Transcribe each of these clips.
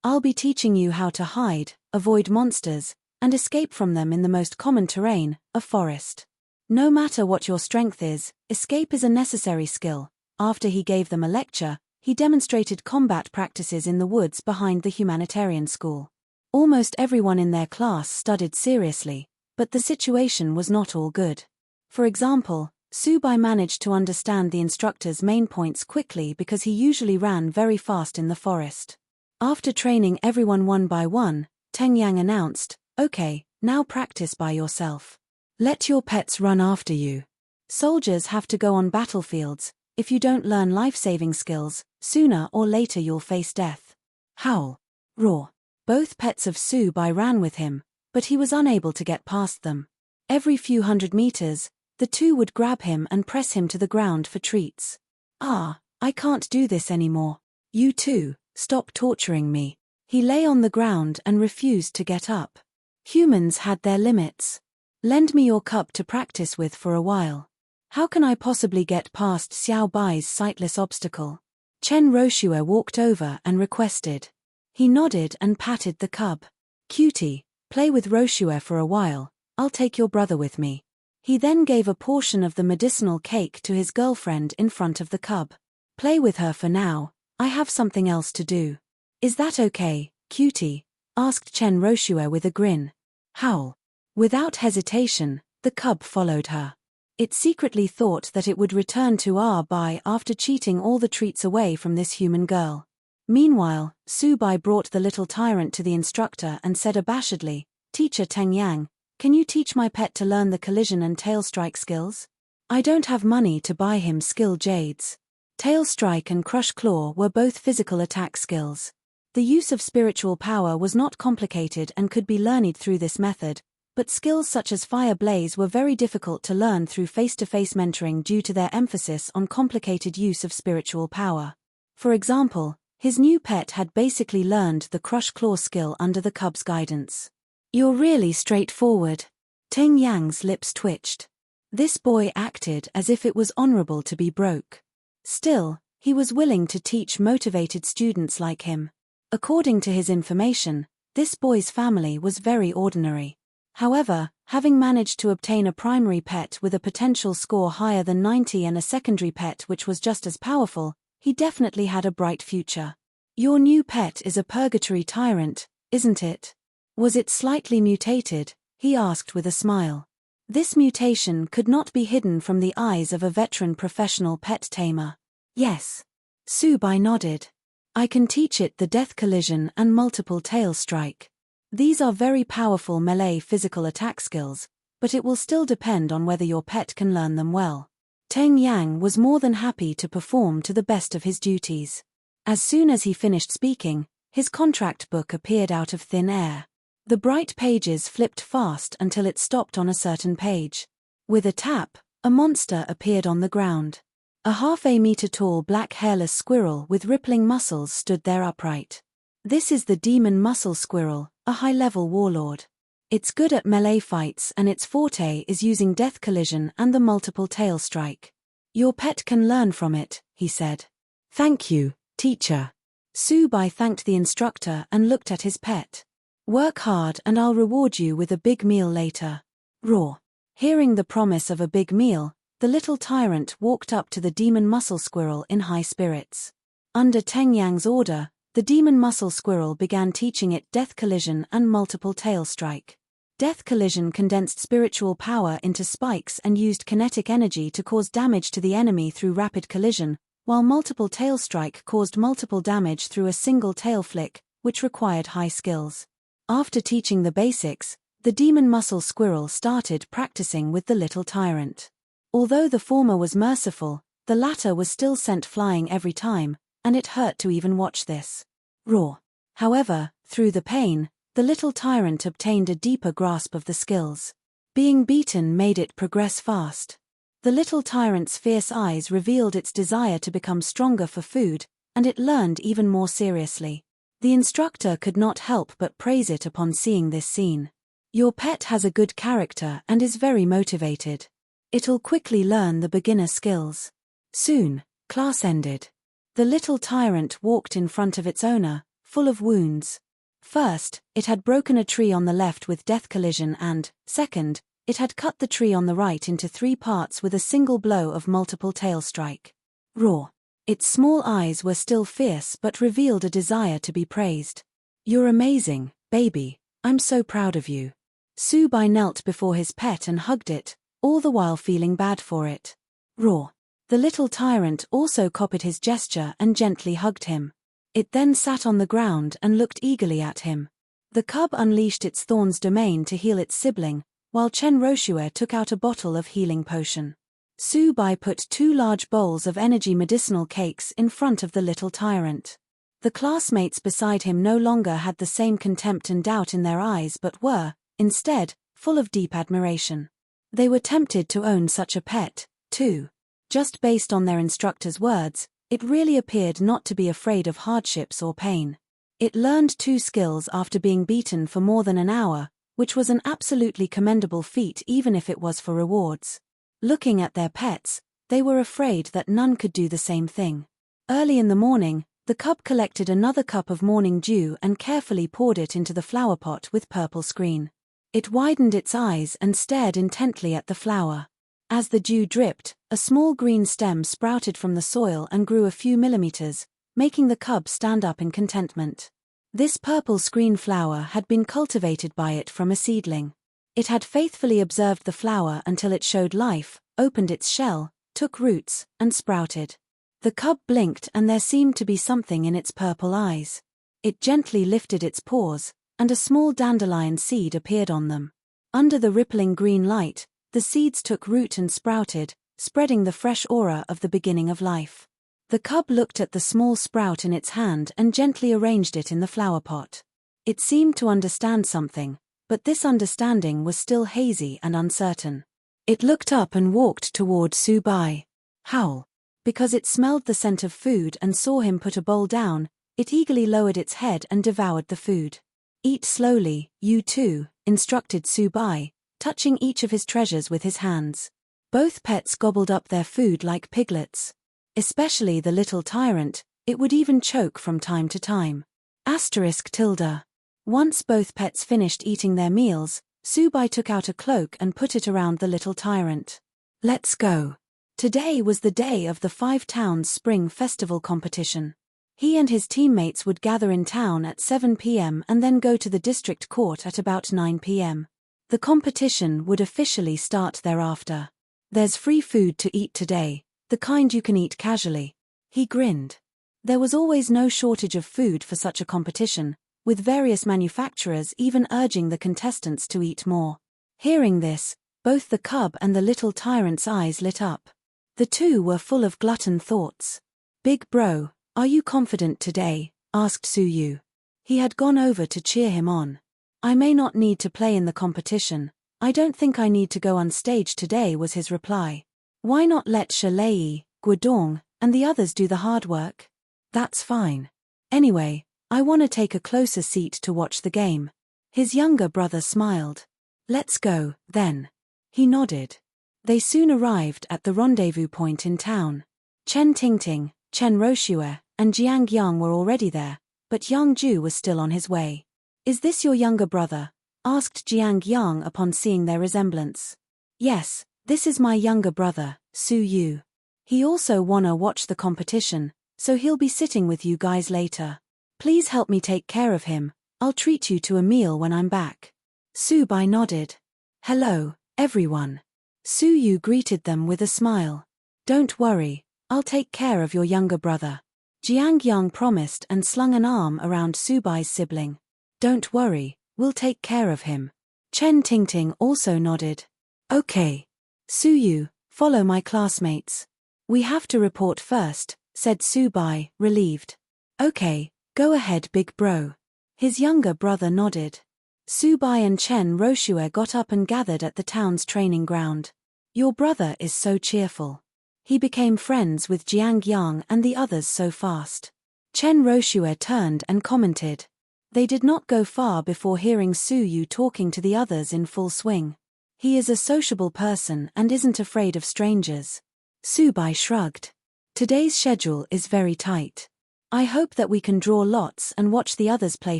I'll be teaching you how to hide, avoid monsters, and escape from them in the most common terrain, a forest. No matter what your strength is, escape is a necessary skill. After he gave them a lecture, he demonstrated combat practices in the woods behind the humanitarian school. Almost everyone in their class studied seriously, but the situation was not all good. For example, Subai managed to understand the instructor's main points quickly because he usually ran very fast in the forest. After training everyone one by one, Teng Yang announced, "Okay, now practice by yourself. Let your pets run after you. Soldiers have to go on battlefields. If you don't learn life-saving skills, sooner or later you'll face death." Howl. Roar. Both pets of Subai ran with him, but he was unable to get past them. Every few hundred meters, the two would grab him and press him to the ground for treats. "Ah, I can't do this anymore. You two, stop torturing me." He lay on the ground and refused to get up. Humans had their limits. "Lend me your cup to practice with for a while." "How can I possibly get past Xiao Bai's sightless obstacle?" Chen Roshua walked over and requested. He nodded and patted the cub. "Cutie, play with Roshua for a while, I'll take your brother with me." He then gave a portion of the medicinal cake to his girlfriend in front of the cub. "Play with her for now, I have something else to do." "Is that okay, Cutie?" asked Chen Roshua with a grin. Howl. Without hesitation, the cub followed her. It secretly thought that it would return to Bai after cheating all the treats away from this human girl. Meanwhile, Subai brought the little tyrant to the instructor and said abashedly, "Teacher Teng Yang, can you teach my pet to learn the collision and tail strike skills? I don't have money to buy him skill jades." Tail strike and crush claw were both physical attack skills. The use of spiritual power was not complicated and could be learned through this method, but skills such as fire blaze were very difficult to learn through face-to-face mentoring due to their emphasis on complicated use of spiritual power. For example, his new pet had basically learned the crush claw skill under the cub's guidance. "You're really straightforward." Teng Yang's lips twitched. This boy acted as if it was honorable to be broke. Still, he was willing to teach motivated students like him. According to his information, this boy's family was very ordinary. However, having managed to obtain a primary pet with a potential score higher than 90 and a secondary pet which was just as powerful, he definitely had a bright future. "Your new pet is a purgatory tyrant, isn't it? Was it slightly mutated?" he asked with a smile. This mutation could not be hidden from the eyes of a veteran professional pet tamer. "Yes." Subai nodded. "I can teach it the death collision and multiple tail strike. These are very powerful melee physical attack skills, but it will still depend on whether your pet can learn them well." Teng Yang was more than happy to perform to the best of his duties. As soon as he finished speaking, his contract book appeared out of thin air. The bright pages flipped fast until it stopped on a certain page. With a tap, a monster appeared on the ground. A half-a-meter-tall black hairless squirrel with rippling muscles stood there upright. This is the demon muscle squirrel, a high-level warlord. It's good at melee fights and its forte is using death collision and the multiple tail strike. "Your pet can learn from it," he said. "Thank you, teacher." Subai thanked the instructor and looked at his pet. "Work hard and I'll reward you with a big meal later." Roar. Hearing the promise of a big meal, the little tyrant walked up to the demon muscle squirrel in high spirits. Under Teng Yang's order, the demon muscle squirrel began teaching it death collision and multiple tail strike. Death collision condensed spiritual power into spikes and used kinetic energy to cause damage to the enemy through rapid collision, while multiple tail strike caused multiple damage through a single tail flick, which required high skills. After teaching the basics, the demon muscle squirrel started practicing with the little tyrant. Although the former was merciful, the latter was still sent flying every time, and it hurt to even watch this. Roar. However, through the pain, the little tyrant obtained a deeper grasp of the skills. Being beaten made it progress fast. The little tyrant's fierce eyes revealed its desire to become stronger for food, and it learned even more seriously. The instructor could not help but praise it upon seeing this scene. "Your pet has a good character and is very motivated. It'll quickly learn the beginner skills." Soon, class ended. The little tyrant walked in front of its owner, full of wounds. First, it had broken a tree on the left with death collision and, second, it had cut the tree on the right into 3 parts with a single blow of multiple tail strike. Roar. Its small eyes were still fierce but revealed a desire to be praised. "You're amazing, baby. I'm so proud of you." Subai knelt before his pet and hugged it, all the while feeling bad for it. Roar. The little tyrant also copied his gesture and gently hugged him. It then sat on the ground and looked eagerly at him. The cub unleashed its thorns domain to heal its sibling, while Chen Roshue took out a bottle of healing potion. Subai put 2 large bowls of energy medicinal cakes in front of the little tyrant. The classmates beside him no longer had the same contempt and doubt in their eyes but were, instead, full of deep admiration. They were tempted to own such a pet, too. Just based on their instructor's words, it really appeared not to be afraid of hardships or pain. It learned 2 skills after being beaten for more than an hour, which was an absolutely commendable feat even if it was for rewards. Looking at their pets, they were afraid that none could do the same thing. Early in the morning, the cub collected another cup of morning dew and carefully poured it into the flower pot with purple screen. It widened its eyes and stared intently at the flower. As the dew dripped, a small green stem sprouted from the soil and grew a few millimeters, making the cub stand up in contentment. This purple screen flower had been cultivated by it from a seedling. It had faithfully observed the flower until it showed life, opened its shell, took roots, and sprouted. The cub blinked and there seemed to be something in its purple eyes. It gently lifted its paws, and a small dandelion seed appeared on them. Under the rippling green light, the seeds took root and sprouted, spreading the fresh aura of the beginning of life. The cub looked at the small sprout in its hand and gently arranged it in the flower pot. It seemed to understand something, but this understanding was still hazy and uncertain. It looked up and walked toward Subai. Howl. Because it smelled the scent of food and saw him put a bowl down, it eagerly lowered its head and devoured the food. "Eat slowly, you too," instructed Subai, touching each of his treasures with his hands. Both pets gobbled up their food like piglets. Especially the little tyrant, it would even choke from time to time. *tilde. Once both pets finished eating their meals, Subai took out a cloak and put it around the little tyrant. "Let's go." Today was the day of the 5 Towns Spring Festival competition. He and his teammates would gather in town at 7 p.m. and then go to the district court at about 9 p.m. The competition would officially start thereafter. "There's free food to eat today, the kind you can eat casually." He grinned. There was always no shortage of food for such a competition, with various manufacturers even urging the contestants to eat more. Hearing this, both the cub and the little tyrant's eyes lit up. The two were full of glutton thoughts. "Big bro, are you confident today?" asked Suyu. He had gone over to cheer him on. "I may not need to play in the competition. I don't think I need to go on stage today," was his reply. "Why not let Shalei, Guodong, and the others do the hard work?" "That's fine. Anyway, I want to take a closer seat to watch the game." His younger brother smiled. "Let's go, then." He nodded. They soon arrived at the rendezvous point in town. Chen Tingting, Chen Roshue, and Jiang Yang were already there, but Yang Ju was still on his way. "Is this your younger brother?" asked Jiang Yang upon seeing their resemblance. "Yes, this is my younger brother, Su Yu. He also wanna watch the competition, so he'll be sitting with you guys later. Please help me take care of him. I'll treat you to a meal when I'm back." Subai nodded. "Hello, everyone." Su Yu greeted them with a smile. "Don't worry, I'll take care of your younger brother." Jiang Yang promised and slung an arm around Subai's sibling. "Don't worry, we'll take care of him." Chen Tingting also nodded. "Okay. Suyu, follow my classmates." "We have to report first," said Subai, relieved. "Okay, go ahead big bro." His younger brother nodded. Subai and Chen Roshue got up and gathered at the town's training ground. "Your brother is so cheerful. He became friends with Jiang Yang and the others so fast." Chen Roshue turned and commented. They did not go far before hearing Su Yu talking to the others in full swing. "He is a sociable person and isn't afraid of strangers." Subai shrugged. "Today's schedule is very tight. I hope that we can draw lots and watch the others play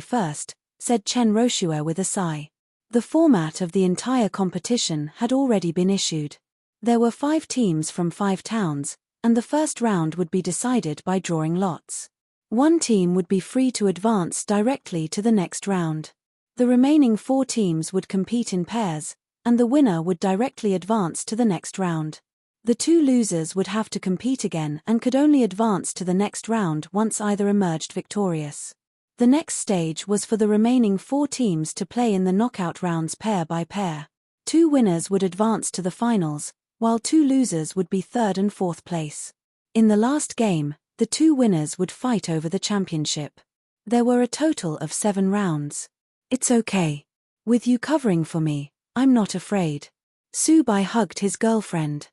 first, said Chen Roshua with a sigh. The format of the entire competition had already been issued. There were 5 teams from 5 towns, and the first round would be decided by drawing lots. One team would be free to advance directly to the next round. The remaining 4 teams would compete in pairs, and the winner would directly advance to the next round. The 2 losers would have to compete again and could only advance to the next round once either emerged victorious. The next stage was for the remaining 4 teams to play in the knockout rounds pair by pair. 2 winners would advance to the finals, while 2 losers would be 3rd and 4th place. In the last game, the 2 winners would fight over the championship. There were a total of 7 rounds. It's okay. With you covering for me, I'm not afraid. Subai hugged his girlfriend.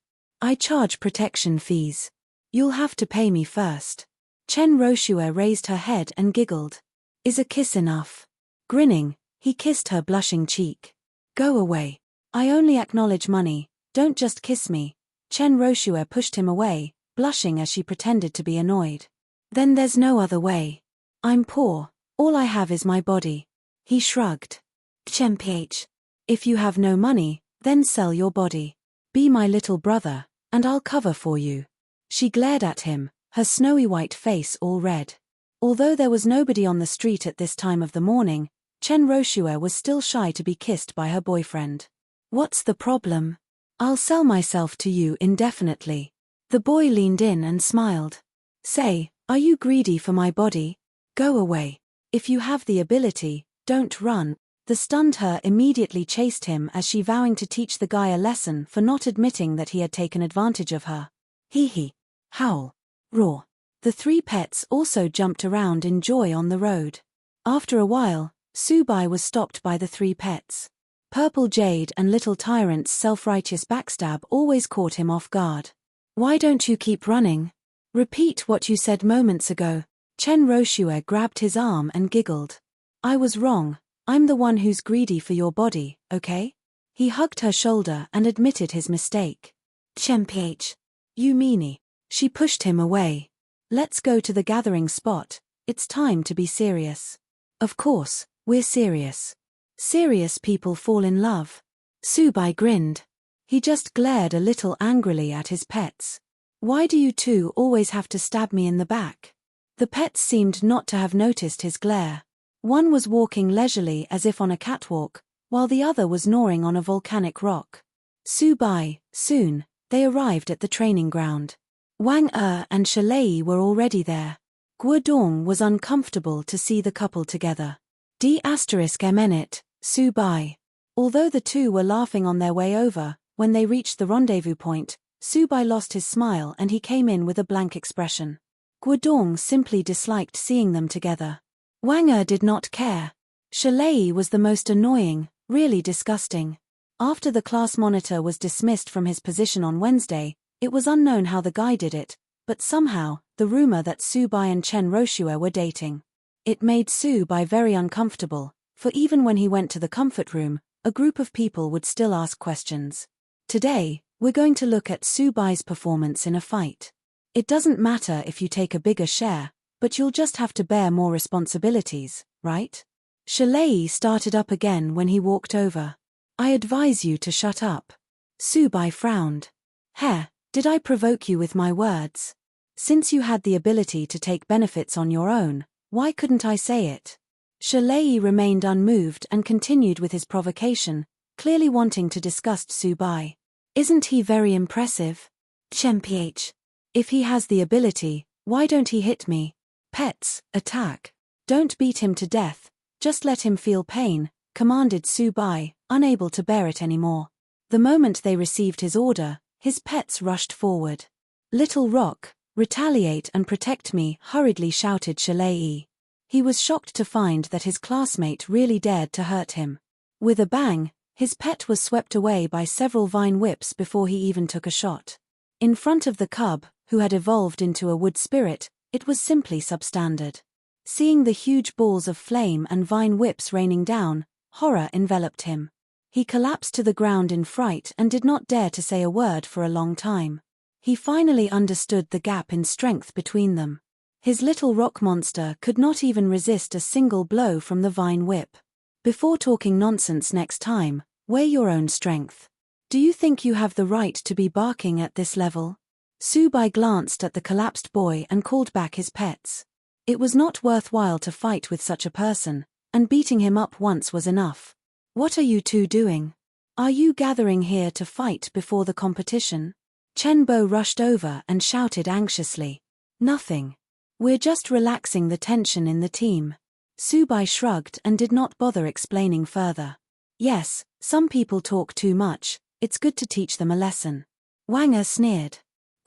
I charge protection fees. You'll have to pay me first. Chen Roshua raised her head and giggled. Is a kiss enough? Grinning, he kissed her blushing cheek. Go away. I only acknowledge money, don't just kiss me. Chen Roshua pushed him away, blushing as she pretended to be annoyed. Then there's no other way. I'm poor, all I have is my body. He shrugged. Chemph. If you have no money, then sell your body. Be my little brother, and I'll cover for you. She glared at him, her snowy white face all red. Although there was nobody on the street at this time of the morning, Chen Roshua was still shy to be kissed by her boyfriend. What's the problem? I'll sell myself to you indefinitely. The boy leaned in and smiled. Say, are you greedy for my body? Go away. If you have the ability, don't run. The stunned her immediately chased him as she vowing to teach the guy a lesson for not admitting that he had taken advantage of her. Hee. Howl. Roar. The 3 pets also jumped around in joy on the road. After a while, Subai was stopped by the 3 pets. Purple Jade and Little Tyrant's self-righteous backstab always caught him off guard. Why don't you keep running? Repeat what you said moments ago. Chen Roshua grabbed his arm and giggled. I was wrong. I'm the one who's greedy for your body, okay? He hugged her shoulder and admitted his mistake. Chemph. You meanie. She pushed him away. Let's go to the gathering spot. It's time to be serious. Of course, we're serious. Serious people fall in love. Subai grinned. He just glared a little angrily at his pets. Why do you 2 always have to stab me in the back? The pets seemed not to have noticed his glare. One was walking leisurely as if on a catwalk, while the other was gnawing on a volcanic rock. Subai, soon, they arrived at the training ground. Wang and Shalei were already there. Guodong was uncomfortable to see the couple together. D***mnet, Subai. Although the 2 were laughing on their way over, when they reached the rendezvous point, Subai lost his smile and he came in with a blank expression. Guodong simply disliked seeing them together. Wang did not care. Shalei was the most annoying, really disgusting. After the class monitor was dismissed from his position on Wednesday, it was unknown how the guy did it, but somehow, the rumor that Subai and Chen Roshua were dating. It made Subai very uncomfortable, for even when he went to the comfort room, a group of people would still ask questions. Today, we're going to look at Subai's performance in a fight. It doesn't matter if you take a bigger share, but you'll just have to bear more responsibilities, right? Shalei started up again when he walked over. I advise you to shut up. Subai frowned. Heh, did I provoke you with my words? Since you had the ability to take benefits on your own, why couldn't I say it? Shalei remained unmoved and continued with his provocation, clearly wanting to disgust Subai. Isn't he very impressive? Chemph. If he has the ability, why don't he hit me? Pets, attack. Don't beat him to death, just let him feel pain, commanded Subai, unable to bear it anymore. The moment they received his order, his pets rushed forward. Little Rock, retaliate and protect me, hurriedly shouted Shalei. He was shocked to find that his classmate really dared to hurt him. With a bang, his pet was swept away by several vine whips before he even took a shot. In front of the cub, who had evolved into a wood spirit, it was simply substandard. Seeing the huge balls of flame and vine whips raining down, horror enveloped him. He collapsed to the ground in fright and did not dare to say a word for a long time. He finally understood the gap in strength between them. His little rock monster could not even resist a single blow from the vine whip. Before talking nonsense next time, weigh your own strength. Do you think you have the right to be barking at this level? Subai glanced at the collapsed boy and called back his pets. It was not worthwhile to fight with such a person, and beating him up once was enough. What are you two doing? Are you gathering here to fight before the competition? Chen Bo rushed over and shouted anxiously. Nothing. We're just relaxing the tension in the team. Subai shrugged and did not bother explaining further. Yes, some people talk too much, it's good to teach them a lesson. Wang Er sneered.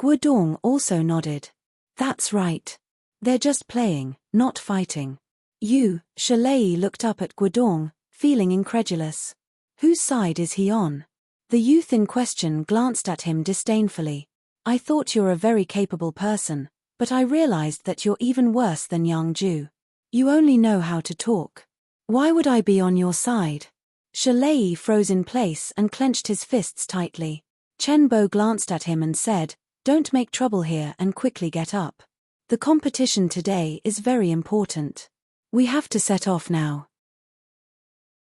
Guodong also nodded. That's right. They're just playing, not fighting. Shalei looked up at Guodong, feeling incredulous. Whose side is he on? The youth in question glanced at him disdainfully. I thought you're a very capable person, but I realized that you're even worse than Yang Ju. You only know how to talk. Why would I be on your side? Shalei froze in place and clenched his fists tightly. Chen Bo glanced at him and said, Don't make trouble here and quickly get up. The competition today is very important. We have to set off now.